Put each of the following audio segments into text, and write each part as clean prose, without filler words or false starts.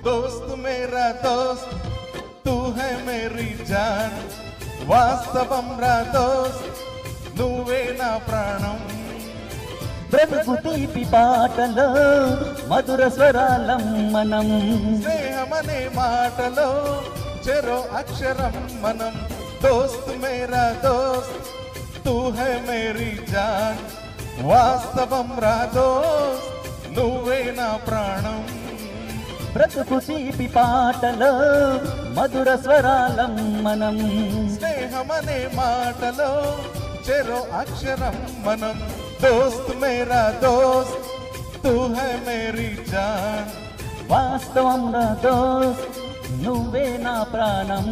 दोस्त मेरा दोस्त तू है मेरी जान వాస్తవం రా దోస్త్ నువ్వే నా ప్రాణం బ్రతుకు తీపి పాటలో మధుర స్వరాలం మనం స్నేహమనే మాటలో చెరో అక్షరం మనం दोस्त मेरा दोस्त तू है मेरी जान వాస్తవం రా దోస్త్ నువ్వే నా ప్రాణం బ్రతుకు తీపి పాటలో మధుర స్వరాలం మనం స్నేహమనే మాటలో చెరో అక్షరం మనం दोस्त मेरा दोस्त तू है मेरी जान వాస్తవం రా దోస్త్ నువ్వే నా ప్రాణం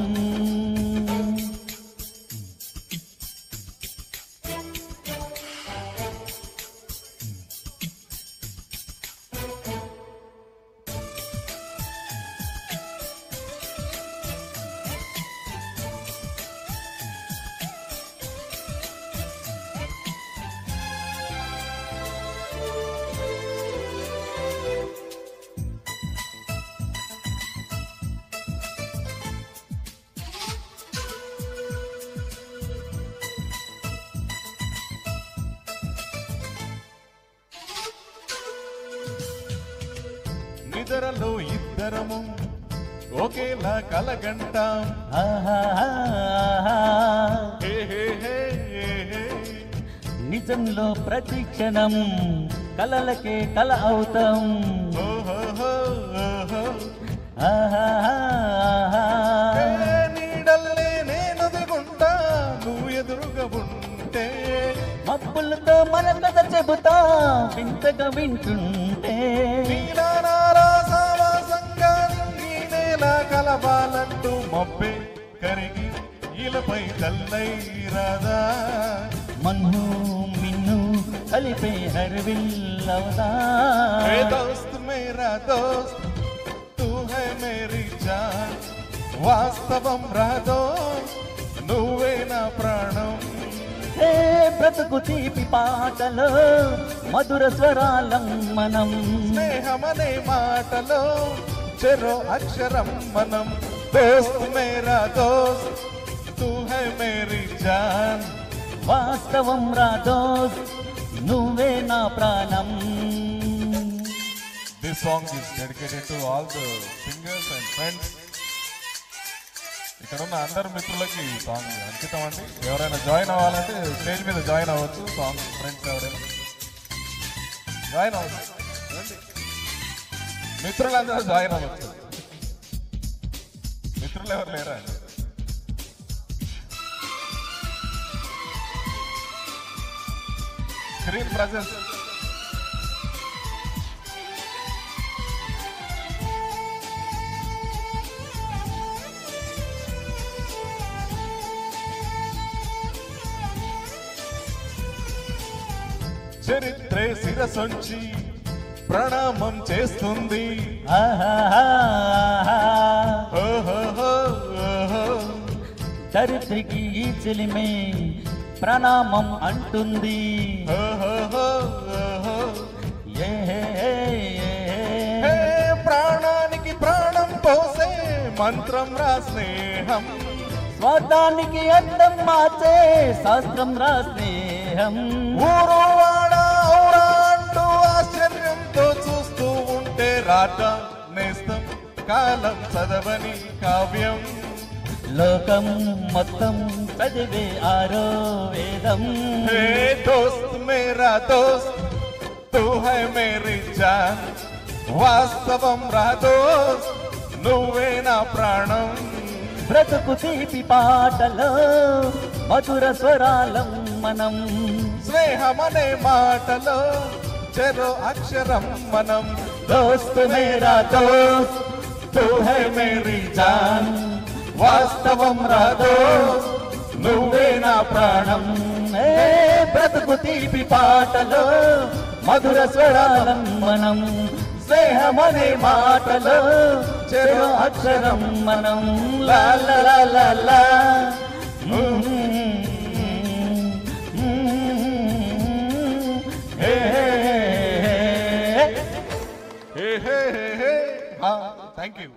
నిద్రలో ఇద్దరము ఒకేలా కలగంటాం నిజంలో ప్రతి క్షణం కలలకే కల అవుతాం నీడల్లే నేనొదుగుంటా నువ్వు ఎదురుగా ఉంటే మబ్బులతో మన కథ చెబుతా వింతగా వింటుంటే కలవాలంటూ మబ్బే కరిగి ఇలపై తల్లై రాదా మన్ను మిన్ను కలిపే హర్విల్లవదా दोस्त मेरा दोस्त तू है मेरी जान వాస్తవం రా దోస్త్ నువ్వే నా ప్రాణం బ్రతుకు తీపి పాటలో మధుర స్వరాలం మనం స్నేహమనే మాటలో చెరో అక్షరం మనం दोस्त मेरा दोस्त तू है मेरी जान వాస్తవం రా దోస్త్ నువ్వే నా ప్రాణం. This song is dedicated to all the singers and friends. ఇక్కడ ఉన్న అందరు మిత్రులకి ఈ సాంగ్ అంకితం అండి. ఎవరైనా జాయిన్ అవ్వాలంటే స్టేజ్ మీద జాయిన్ అవ్వచ్చు. సాంగ్ ఫ్రెండ్స్ ఎవరైనా జాయిన్ అవ్వచ్చు, మిత్రులందరూ జాయిన్ అవ్వచ్చు. మిత్రులు ఎవరు లేరా అండి? స్క్రీన్ ప్రజెన్స్ చరిత్రే శిరసొంచి ప్రణామం చేస్తుంది. చరిత్రకి ఈ చెలిమే ప్రణామం అంటుంది. ప్రాణానికి ప్రాణం పోసే మంత్రం రా స్నేహం, స్వార్థానికి అర్థం మార్చే శాస్త్రం రా స్నేహం. ఊరు వాడా ఔరా అంటూ ఆశ్చర్యంతో చూస్తూ ఉంటే రాట నేస్తం కాలం చదవని కావ్యం. లోకం మొత్తం చదివే ఆరో వేదం. హే దోస్త్ మేరా దోస్త్ తూ హై మేరీ జాన్, వాస్తవం రా దోస్త్ నువ్వే నా ప్రాణం. బ్రతుకు తీపి పాటలో మధుర స్వరాలం మనం, స్నేహమనే మాటలో చెరో అక్షరం మనం. దోస్త్ మేరా దోస్త్ తూ హై మేరీ జాన్, వాస్తవం రా దోస్త్ నువ్వే నా ప్రాణం. బ్రతుకు తీపి పాటలో మధుర స్వరాలం మనం, స్నేహమనే మాటలో చెరో అక్షరం మనం. లా లా లా లా లా. హే హే హే హే. Thank you.